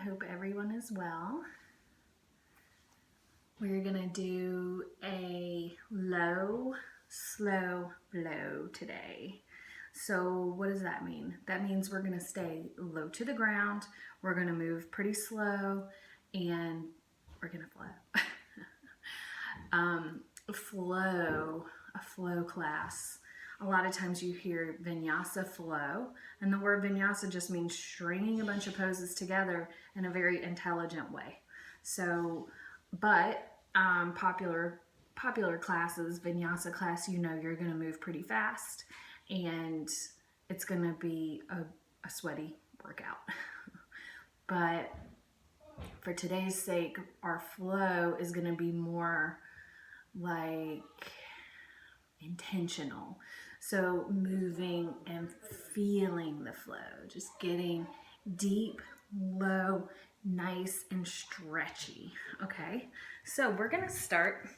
hope everyone is well. We're gonna do a low, slow blow today. So what does that mean? That means we're gonna stay low to the ground, we're gonna move pretty slow, and we're gonna flow. A flow class. A lot of times you hear vinyasa flow, and the word vinyasa just means stringing a bunch of poses together in a very intelligent way. So, but popular classes, vinyasa class, you know you're going to move pretty fast, and it's going to be a sweaty workout. But for today's sake, our flow is going to be more like intentional. So moving and feeling the flow, just getting deep, low, nice and stretchy. Okay, so we're gonna start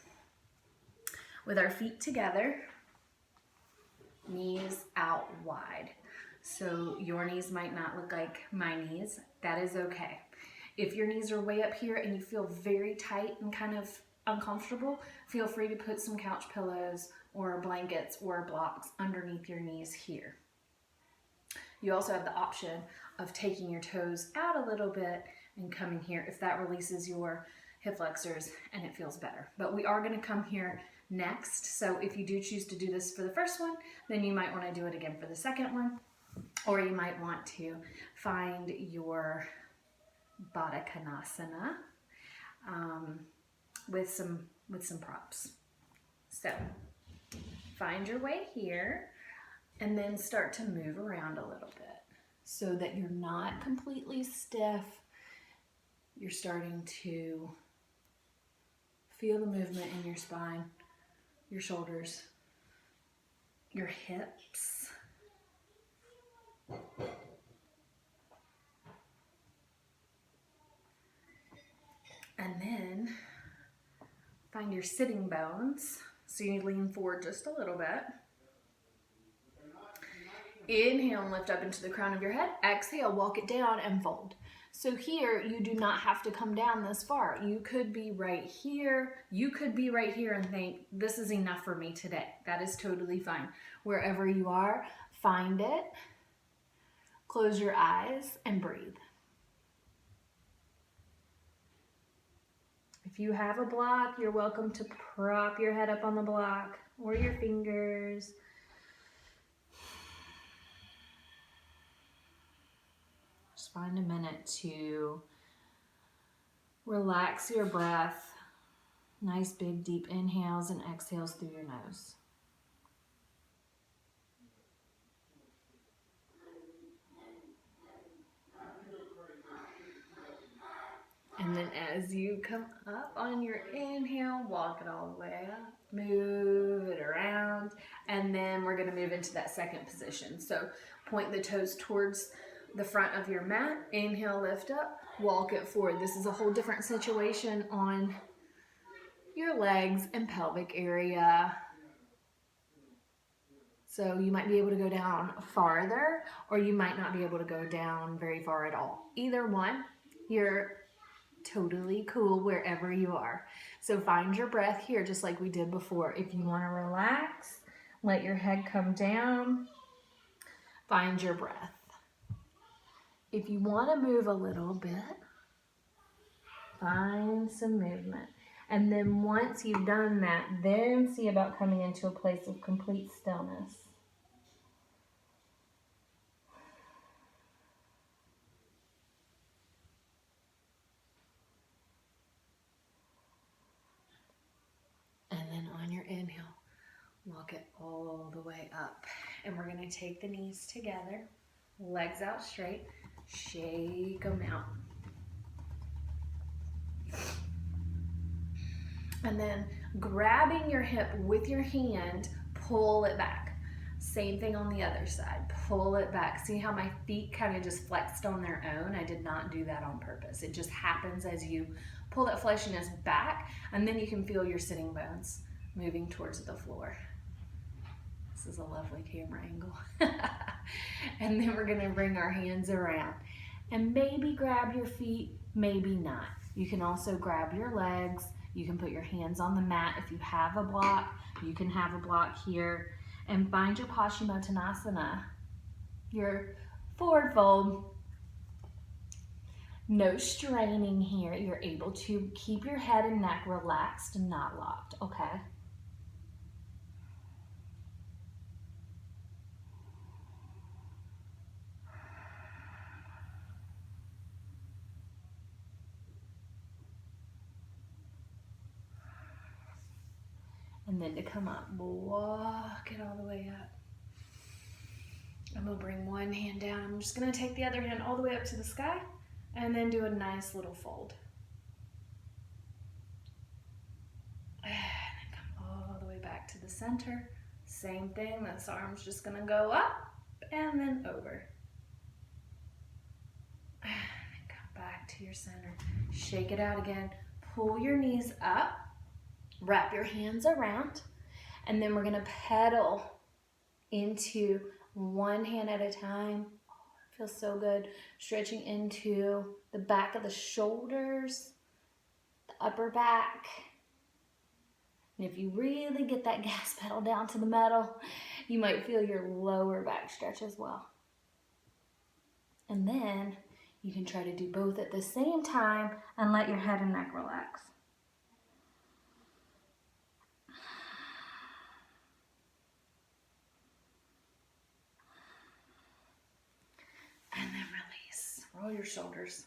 with our feet together, knees out wide. So your knees might not look like my knees. That is okay. If your knees are way up here and you feel very tight and kind of uncomfortable, feel free to put some couch pillows or blankets or blocks underneath your knees here. You also have the option of taking your toes out a little bit and coming here if that releases your hip flexors and it feels better. But we are going to come here next. So if you do choose to do this for the first one, then you might want to do it again for the second one, or you might want to find your Baddha Konasana with some props. So find your way here and then start to move around a little bit so that you're not completely stiff. You're starting to feel the movement in your spine, your shoulders, your hips. And then find your sitting bones. So you lean forward just a little bit. Inhale and lift up into the crown of your head. Exhale, walk it down and fold. So here, you do not have to come down this far. You could be right here. You could be right here and think, this is enough for me today. That is totally fine. Wherever you are, find it. Close your eyes and breathe. If you have a block, you're welcome to prop your head up on the block or your fingers. Just find a minute to relax your breath. Nice big deep inhales and exhales through your nose. And then as you come up on your inhale, walk it all the way up, move it around, and then we're going to move into that second position. So point the toes towards the front of your mat, inhale, lift up, walk it forward. This is a whole different situation on your legs and pelvic area. So you might be able to go down farther, or you might not be able to go down very far at all. Either one, you're totally cool wherever you are. So find your breath here, just like we did before. If you want to relax, let your head come down, find your breath. If you want to move a little bit, find some movement. And then once you've done that, then see about coming into a place of complete stillness. And then on your inhale, walk it all the way up. And we're going to take the knees together, legs out straight, shake them out. And then grabbing your hip with your hand, pull it back. Same thing on the other side, pull it back. See how my feet kind of just flexed on their own? I did not do that on purpose. It just happens as you pull that fleshiness back, and then you can feel your sitting bones moving towards the floor. This is a lovely camera angle. And then we're gonna bring our hands around. And maybe grab your feet, maybe not. You can also grab your legs. You can put your hands on the mat. If you have a block, you can have a block here. And find your Paschimottanasana, your forward fold. No straining here. You're able to keep your head and neck relaxed and not locked, okay? And then to come up, walk it all the way up. I'm gonna bring one hand down. I'm just gonna take the other hand all the way up to the sky and then do a nice little fold. And then come all the way back to the center. Same thing, this arm's just gonna go up and then over. And then come back to your center. Shake it out again. Pull your knees up. Wrap your hands around, and then we're gonna pedal into one hand at a time. Oh, it feels so good. Stretching into the back of the shoulders, the upper back. And if you really get that gas pedal down to the metal, you might feel your lower back stretch as well. And then you can try to do both at the same time and let your head and neck relax. And then release. Roll your shoulders.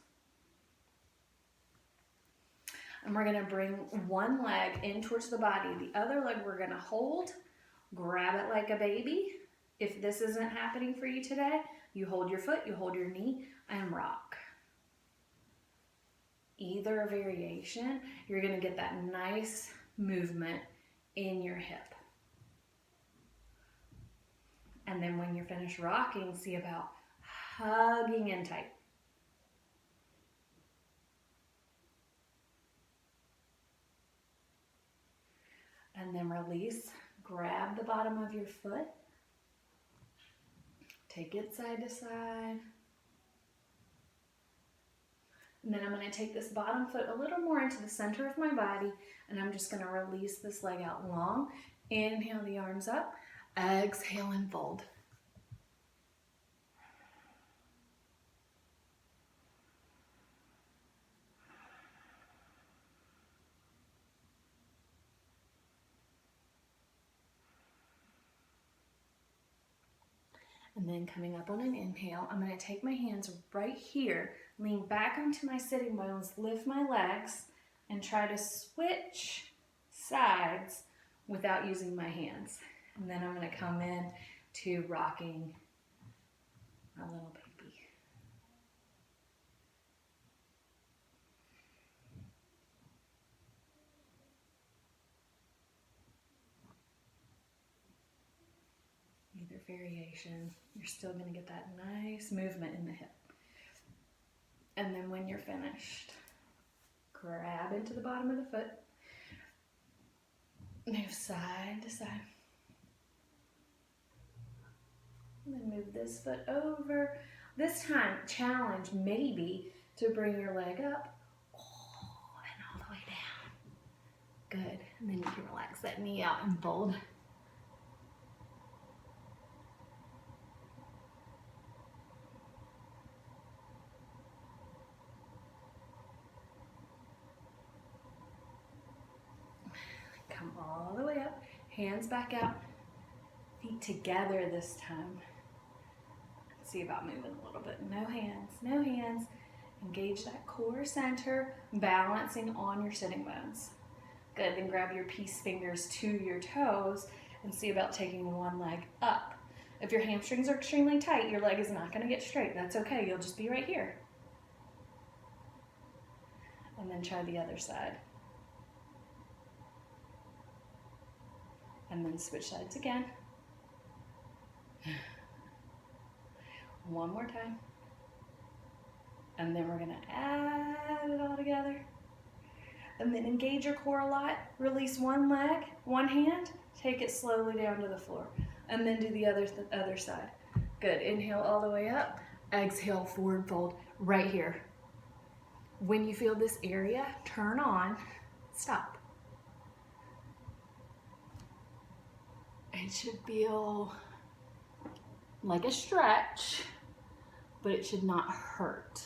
And we're gonna bring one leg in towards the body. The other leg we're gonna hold, grab it like a baby. If this isn't happening for you today, you hold your foot, you hold your knee, and rock. Either variation, you're gonna get that nice movement in your hip. And then when you're finished rocking, see about hugging in tight. And then release. Grab the bottom of your foot. Take it side to side. And then I'm going to take this bottom foot a little more into the center of my body, and I'm just going to release this leg out long. Inhale the arms up. Exhale and fold. And then coming up on an inhale, I'm going to take my hands right here, lean back onto my sitting bones, lift my legs, and try to switch sides without using my hands. And then I'm going to come in to rocking my little baby. Either variation, you're still going to get that nice movement in the hip. And then when you're finished, grab into the bottom of the foot, move side to side, and then move this foot over. This time, challenge maybe to bring your leg up, and all the way down. Good, and then you can relax that knee out and fold. Come all the way up, hands back out, feet together this time. See about moving a little bit. No hands, no hands. Engage that core center, balancing on your sitting bones. Good, then grab your peace fingers to your toes and see about taking one leg up. If your hamstrings are extremely tight, your leg is not going to get straight. That's okay, you'll just be right here. And then try the other side. And then switch sides again. One more time. And then we're going to add it all together. And then engage your core a lot. Release one leg, one hand. Take it slowly down to the floor. And then do the other side. Good. Inhale all the way up. Exhale, forward fold right here. When you feel this area turn on, stop. It should feel like a stretch, but it should not hurt.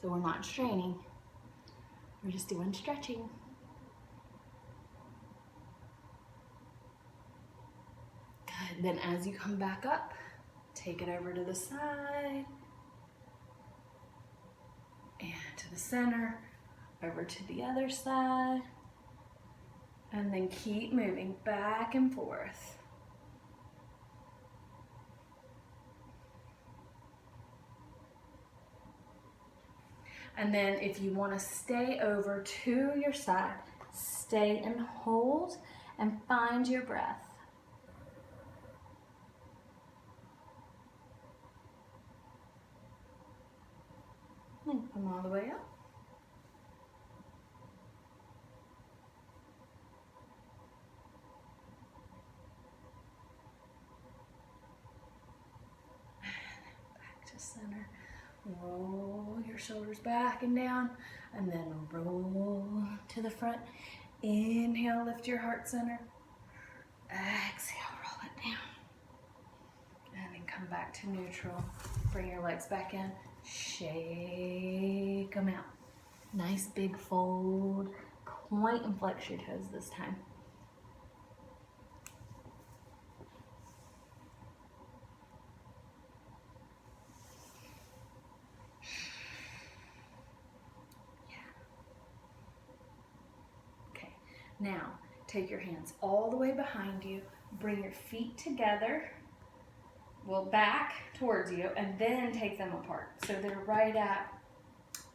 So we're not straining, we're just doing stretching. Good, then as you come back up, take it over to the side, and to the center, over to the other side, and then keep moving back and forth. And then if you want to stay over to your side, stay and hold and find your breath. And come all the way up. Back to center. Roll your shoulders back and down, and then roll to the front. Inhale, lift your heart center. Exhale, roll it down. And then come back to neutral. Bring your legs back in. Shake them out. Nice big fold. Point and flex your toes this time. Now, take your hands all the way behind you, bring your feet together, well, back towards you, and then take them apart. So they're right at,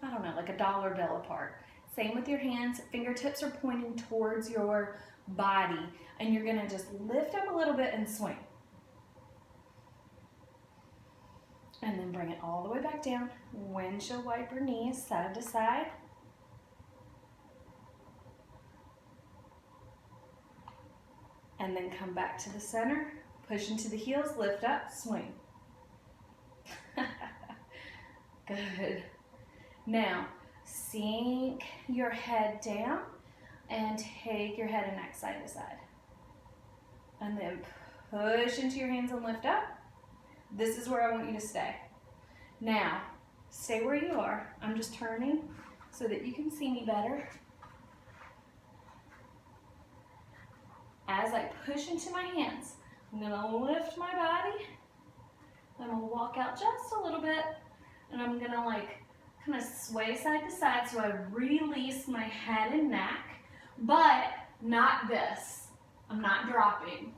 I don't know, like a dollar bill apart. Same with your hands, fingertips are pointing towards your body, and you're gonna just lift up a little bit and swing. And then bring it all the way back down. Windshield wiper knees, side to side. And then come back to the center, push into the heels, lift up, swing. Good. Now, sink your head down and take your head and neck side to side. And then push into your hands and lift up. This is where I want you to stay. Now, stay where you are. I'm just turning so that you can see me better. As I push into my hands, I'm gonna lift my body. I'm gonna walk out just a little bit, and I'm gonna kind of sway side to side so I release my head and neck, but not this. I'm not dropping.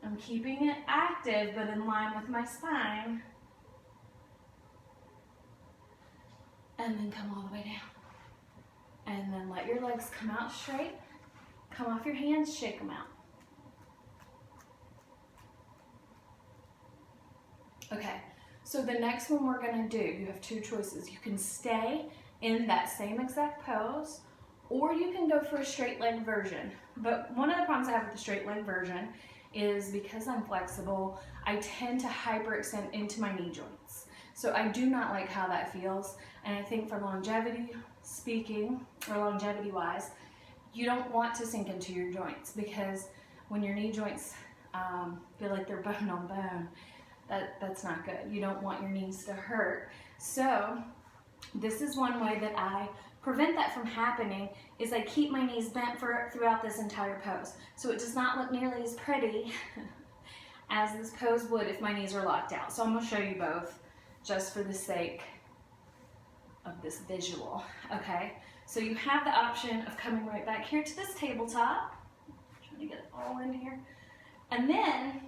I'm keeping it active, but in line with my spine. And then come all the way down. And then let your legs come out straight. Come off your hands, shake them out. Okay, so the next one we're gonna do, you have two choices. You can stay in that same exact pose, or you can go for a straight leg version. But one of the problems I have with the straight leg version is because I'm flexible, I tend to hyperextend into my knee joints. So I do not like how that feels. And I think for longevity speaking, or longevity wise, you don't want to sink into your joints, because when your knee joints feel like they're bone on bone, that's not good. You don't want your knees to hurt. So this is one way that I prevent that from happening, is I keep my knees bent throughout this entire pose. So it does not look nearly as pretty as this pose would if my knees are locked out. So I'm gonna show you both just for the sake of this visual, okay? So you have the option of coming right back here to this tabletop. I'm trying to get it all in here. And then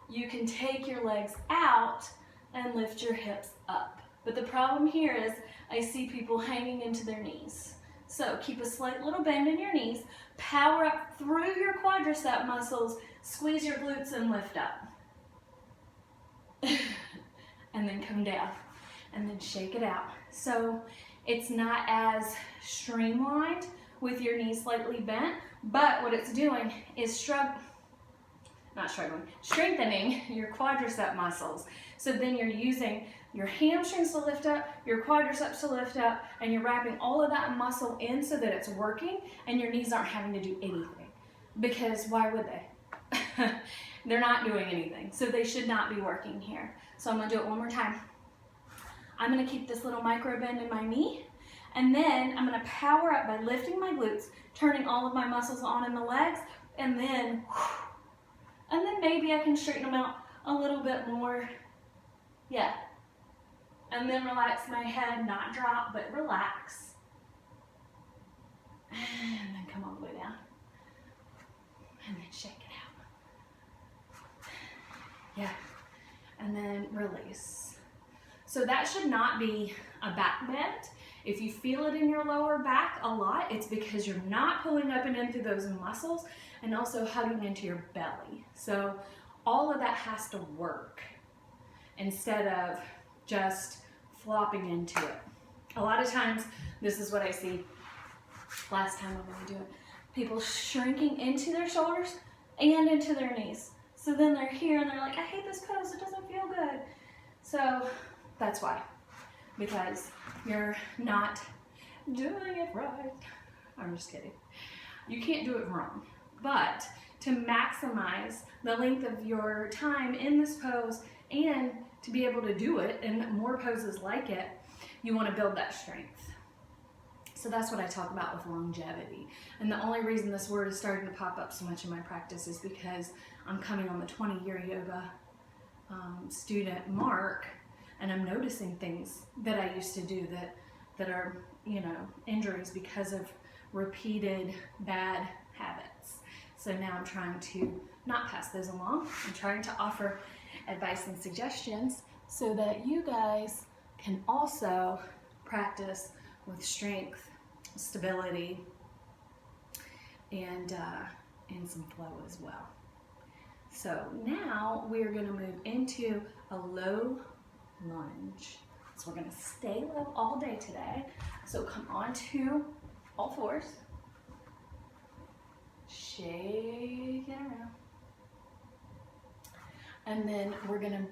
you can take your legs out and lift your hips up. But the problem here is I see people hanging into their knees. So keep a slight little bend in your knees, power up through your quadricep muscles, squeeze your glutes and lift up. And then come down and then shake it out. So it's not as streamlined with your knees slightly bent, but what it's doing is strengthening your quadricep muscles. So then you're using your hamstrings to lift up, your quadriceps to lift up, and you're wrapping all of that muscle in so that it's working and your knees aren't having to do anything. Because why would they? They're not doing anything, so they should not be working here. So I'm gonna do it one more time. I'm gonna keep this little micro bend in my knee, and then I'm gonna power up by lifting my glutes, turning all of my muscles on in the legs, and then maybe I can straighten them out a little bit more. Yeah. And then relax my head, not drop, but relax. And then come all the way down. And then shake it out. Yeah. And then release. So that should not be a back bend. If you feel it in your lower back a lot, it's because you're not pulling up and in through those muscles and also hugging into your belly. So all of that has to work instead of just flopping into it. A lot of times, this is what I see last time I'm going to do it. People shrinking into their shoulders and into their knees. So then they're here and they're like, I hate this pose, it doesn't feel good. So that's why, because you're not doing it right. I'm just kidding. You can't do it wrong, but to maximize the length of your time in this pose and to be able to do it in more poses like it, you want to build that strength. So that's what I talk about with longevity. And the only reason this word is starting to pop up so much in my practice is because I'm coming on the 20-year yoga student mark, and I'm noticing things that I used to do that are, you know, injuries because of repeated bad habits. So now I'm trying to not pass those along. I'm trying to offer advice and suggestions so that you guys can also practice with strength, stability, and some flow as well. So now we're going to move into a low lunge. So we're going to stay low all day today. So come on to all fours. Shake it around. And then we're going to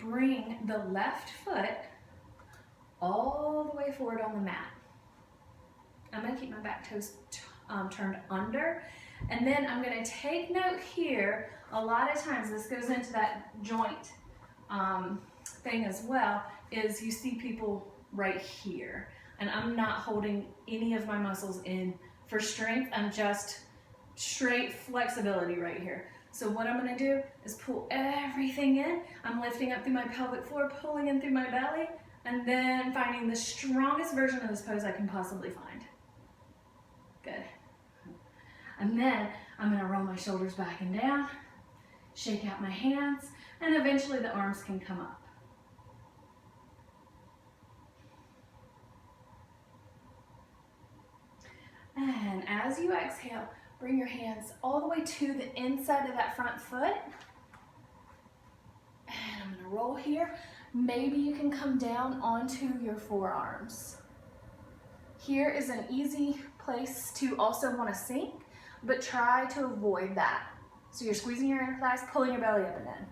bring the left foot all the way forward on the mat. I'm going to keep my back toes turned under. And then I'm going to take note here. A lot of times this goes into that joint thing as well, is you see people right here. And I'm not holding any of my muscles in for strength. I'm just straight flexibility right here. So what I'm going to do is pull everything in. I'm lifting up through my pelvic floor, pulling in through my belly, and then finding the strongest version of this pose I can possibly find. Good. And then I'm going to roll my shoulders back and down, shake out my hands, and eventually the arms can come up. And as you exhale, bring your hands all the way to the inside of that front foot. And I'm going to roll here. Maybe you can come down onto your forearms. Here is an easy place to also want to sink, but try to avoid that. So you're squeezing your inner thighs, pulling your belly up and in.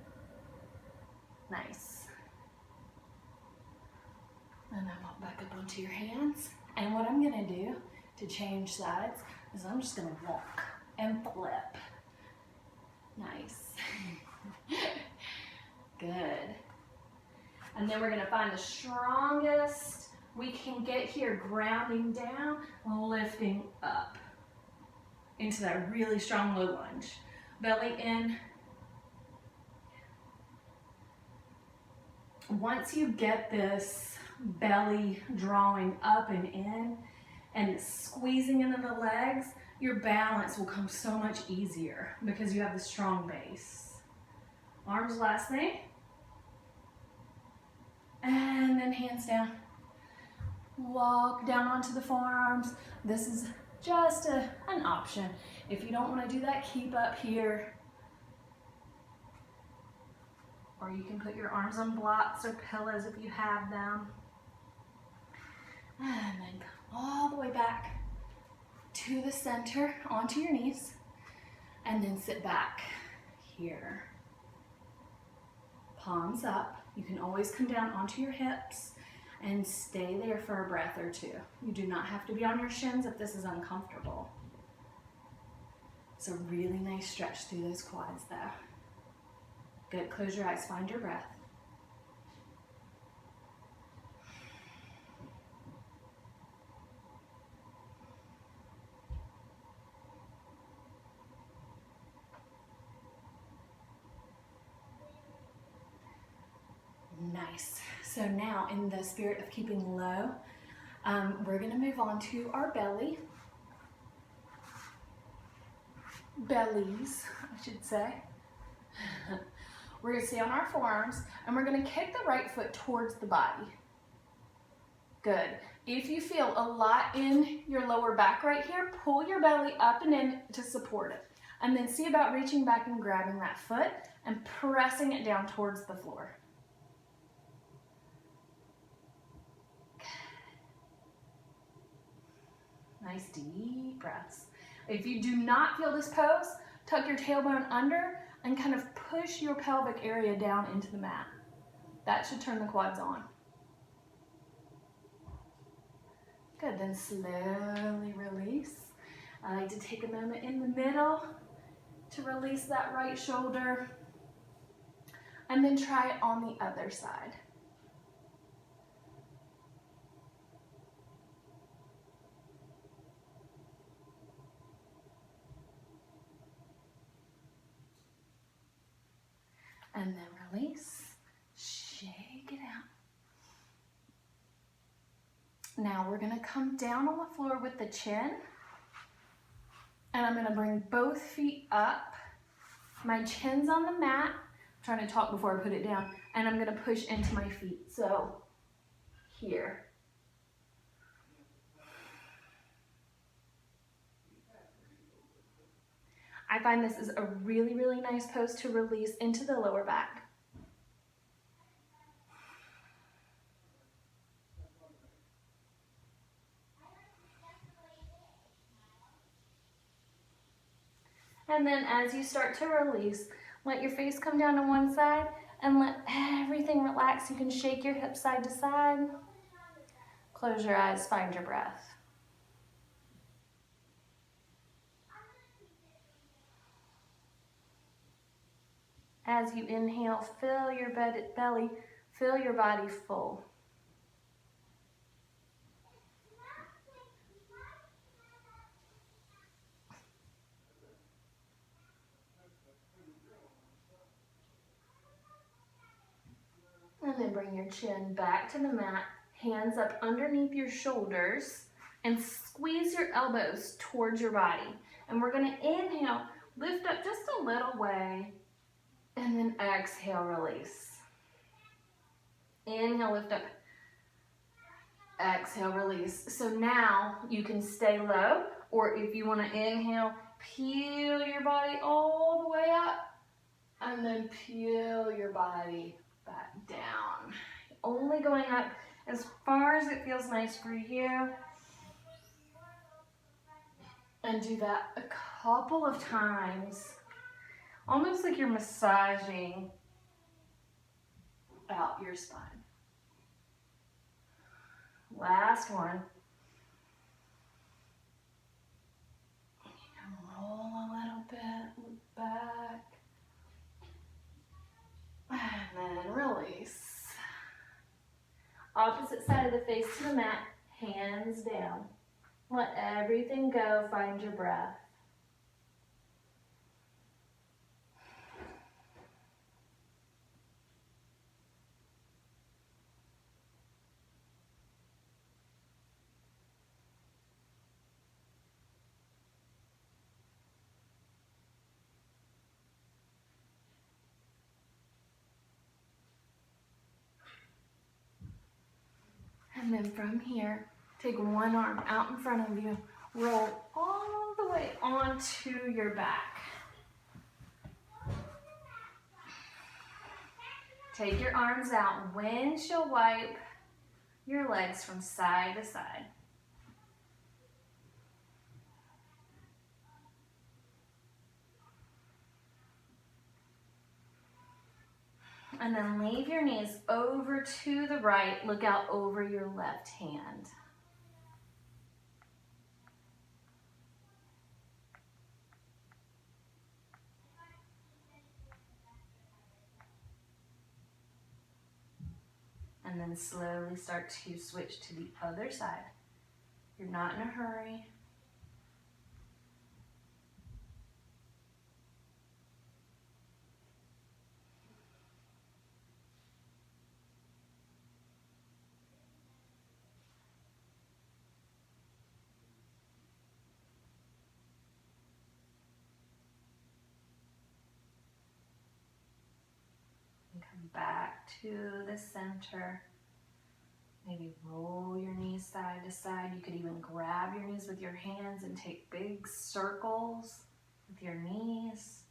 Nice. And then walk back up onto your hands. And what I'm going to do to change sides is I'm just going to walk and flip. Nice. Good. And then we're going to find the strongest we can get here, grounding down, lifting up into that really strong low lunge. Belly in. Once you get this belly drawing up and in and squeezing into the legs, your balance will come so much easier because you have the strong base. Arms last thing. And then hands down. Walk down onto the forearms. This is just an option. If you don't want to do that, keep up here. Or you can put your arms on blocks or pillows if you have them. And then come all the way back to the center, onto your knees. And then sit back. here. Palms up. You can always come down onto your hips and stay there for a breath or two. You do not have to be on your shins if this is uncomfortable. It's a really nice stretch through those quads though. Good, close your eyes, find your breath. Nice. So now, in the spirit of keeping low, we're going to move on to our bellies, I should say. We're going to stay on our forearms, and we're going to kick the right foot towards the body. Good. If you feel a lot in your lower back right here, pull your belly up and in to support it. And then see about reaching back and grabbing that foot and pressing it down towards the floor. Nice deep breaths. If you do not feel this pose, tuck your tailbone under and kind of push your pelvic area down into the mat. That should turn the quads on. Good, then slowly release. I like to take a moment in the middle to release that right shoulder, and then try it on the other side. And then release, shake it out. Now we're gonna come down on the floor with the chin, and I'm gonna bring both feet up. My chin's on the mat. I'm trying to talk before I put it down, and I'm gonna push into my feet. So here. I find this is a really, really nice pose to release into the lower back. And then as you start to release, let your face come down to one side and let everything relax. You can shake your hips side to side. Close your eyes, find your breath. As you inhale, fill your belly, fill your body full. And then bring your chin back to the mat, hands up underneath your shoulders, and squeeze your elbows towards your body. And we're gonna inhale, lift up just a little way, and then exhale, release. Inhale, lift up. Exhale, release. So now you can stay low, or if you want to inhale, peel your body all the way up, and then peel your body back down. Only going up as far as it feels nice for you. And do that a couple of times. Almost like you're massaging out your spine. Last one. And roll a little bit, look back. And then release. Opposite side of the face to the mat, hands down. Let everything go, find your breath. And then from here, take one arm out in front of you, roll all the way onto your back. Take your arms out, windshield wipe your legs from side to side. And then leave your knees over to the right. Look out over your left hand. And then slowly start to switch to the other side. You're not in a hurry. And come back to the center. Maybe roll your knees side to side. You could even grab your knees with your hands and take big circles with your knees.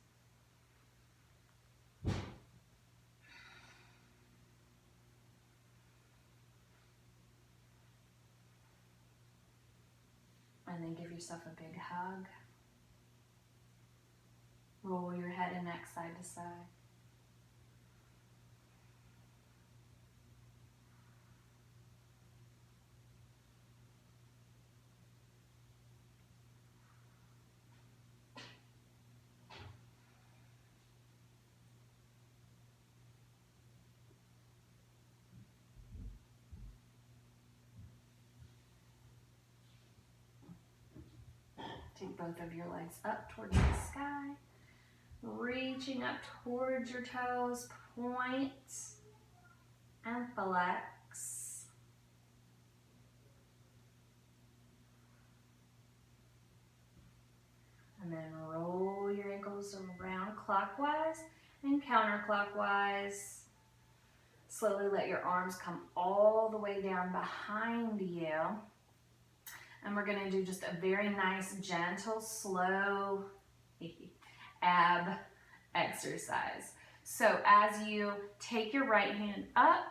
And then give yourself a big hug. Roll your head and neck side to side. Take both of your legs up towards the sky. Reaching up towards your toes. Point and flex. And then roll your ankles around clockwise and counterclockwise. Slowly let your arms come all the way down behind you. And we're gonna do just a very nice, gentle, slow ab exercise. So as you take your right hand up,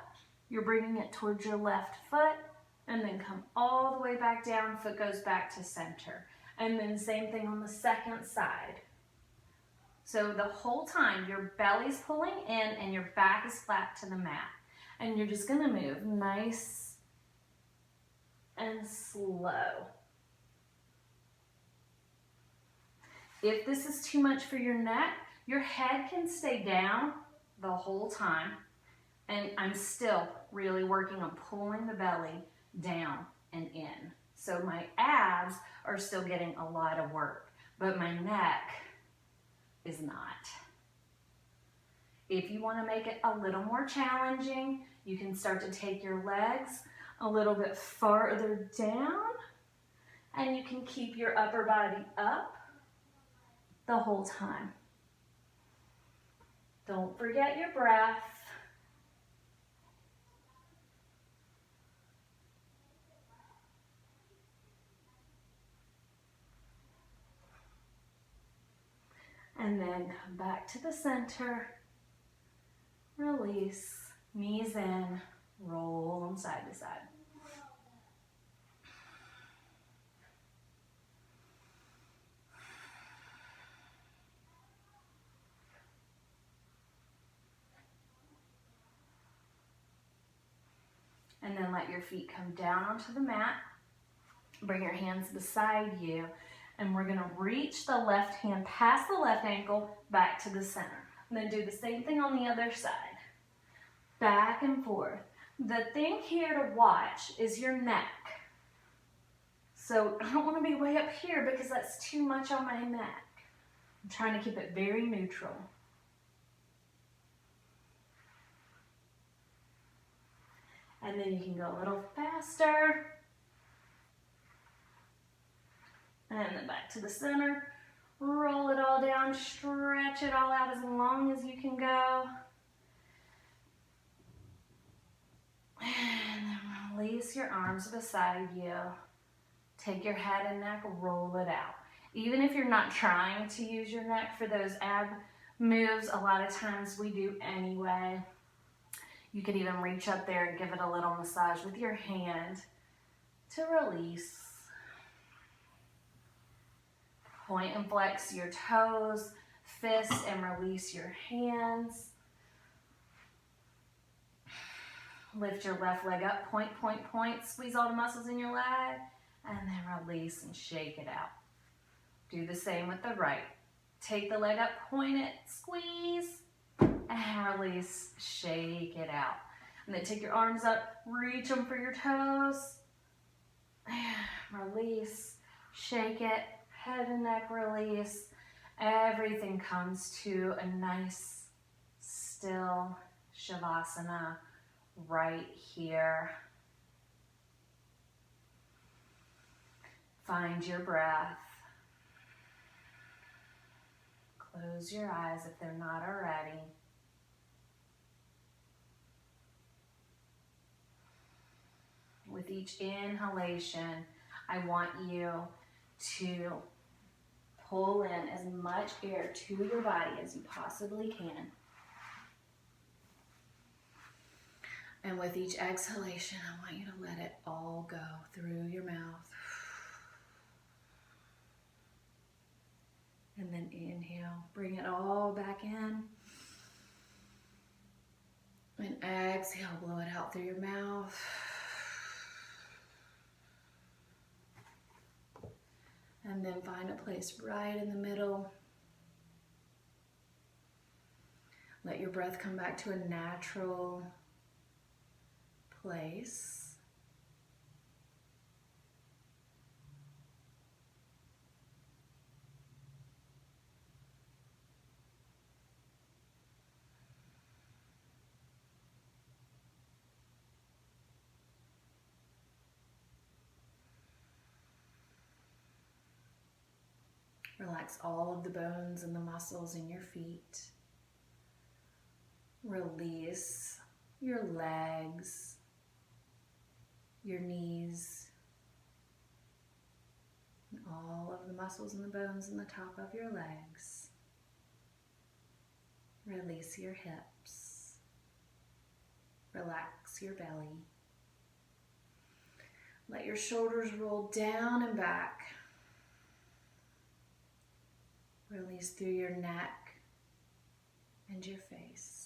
you're bringing it towards your left foot, and then come all the way back down, foot goes back to center. And then same thing on the second side. So the whole time your belly's pulling in and your back is flat to the mat. And you're just gonna move nice and slow. If this is too much for your neck, your head can stay down the whole time. And I'm still really working on pulling the belly down and in. So my abs are still getting a lot of work, but my neck is not. If you want to make it a little more challenging, you can start to take your legs a little bit farther down, and you can keep your upper body up the whole time. Don't forget your breath. And then come back to the center. Release, knees in, roll them side to side. And then let your feet come down onto the mat. Bring your hands beside you. And we're gonna reach the left hand past the left ankle back to the center. And then do the same thing on the other side. Back and forth. The thing here to watch is your neck. So I don't wanna be way up here because that's too much on my neck. I'm trying to keep it very neutral. And then you can go a little faster. And then back to the center. Roll it all down, stretch it all out as long as you can go. And then release your arms beside you. Take your head and neck, roll it out. Even if you're not trying to use your neck for those ab moves, a lot of times we do anyway. You could even reach up there and give it a little massage with your hand to release. Point and flex your toes, fist and release your hands. Lift your left leg up, point, point, point. Squeeze all the muscles in your leg, and then release and shake it out. Do the same with the right. Take the leg up, point it, squeeze, and release, shake it out. And then take your arms up, reach them for your toes, release, shake it, head and neck release. Everything comes to a nice, still Shavasana right here. Find your breath. Close your eyes if they're not already. With each inhalation, I want you to pull in as much air to your body as you possibly can. And with each exhalation, I want you to let it all go through your mouth. And then inhale, bring it all back in. And exhale, blow it out through your mouth. And then find a place right in the middle. Let your breath come back to a natural place. Relax all of the bones and the muscles in your feet. Release your legs, your knees, and all of the muscles and the bones in the top of your legs. Release your hips. Relax your belly. Let your shoulders roll down and back. Release through your neck and your face.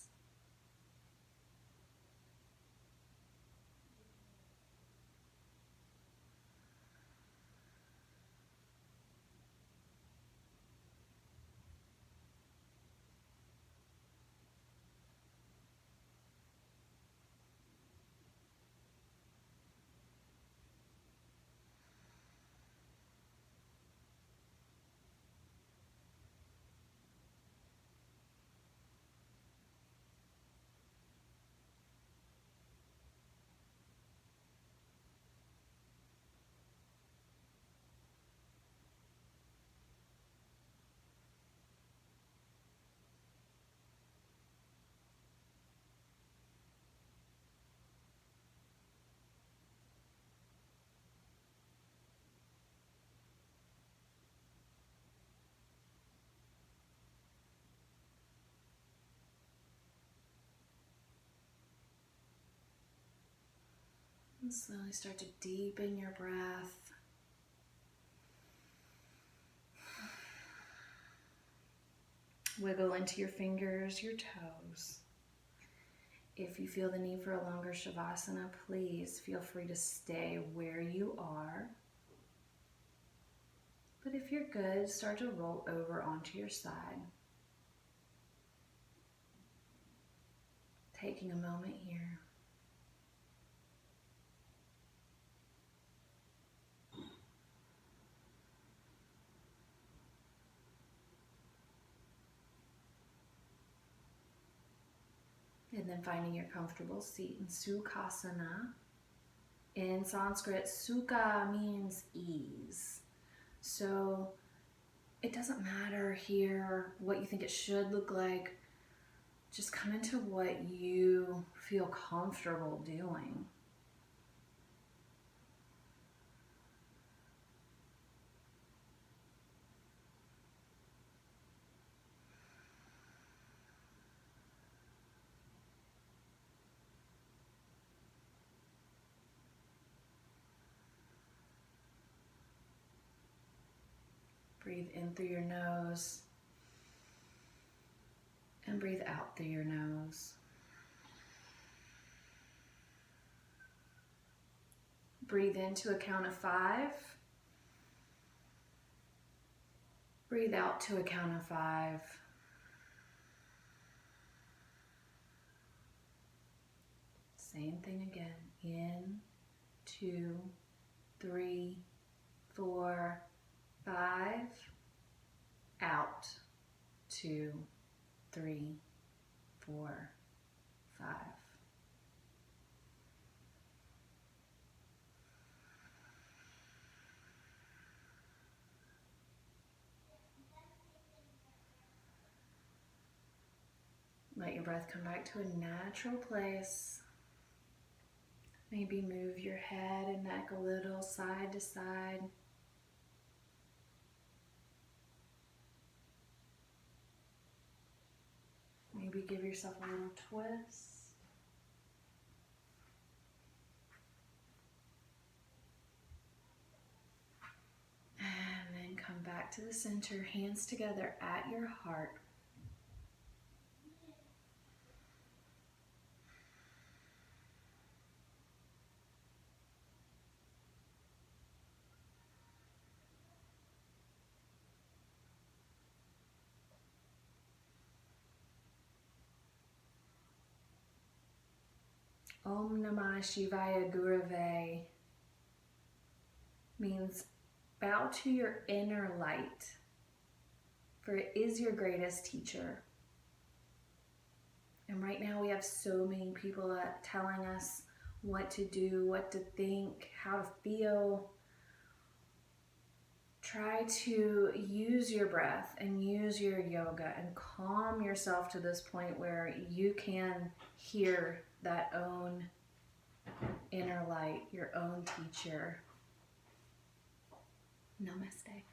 And slowly start to deepen your breath. Wiggle into your fingers, your toes. If you feel the need for a longer Shavasana, please feel free to stay where you are. But if you're good, start to roll over onto your side. Taking a moment here. And then finding your comfortable seat in Sukhasana. In Sanskrit, Sukha means ease. So it doesn't matter here what you think it should look like. Just come into what you feel comfortable doing. Breathe in through your nose and breathe out through your nose. Breathe into a count of 5. Breathe out to a count of 5. Same thing again. In, 2, 3, 4, 5. Out, 2, 3, 4, 5. Let your breath come back to a natural place. Maybe move your head and neck a little side to side. Maybe give yourself a little twist. And then come back to the center, hands together at your heart. Om Namah Shivaya Gurave means bow to your inner light, for it is your greatest teacher. And right now we have so many people telling us what to do, what to think, how to feel. Try to use your breath and use your yoga and calm yourself to this point where you can hear that own inner light, your own teacher. Namaste.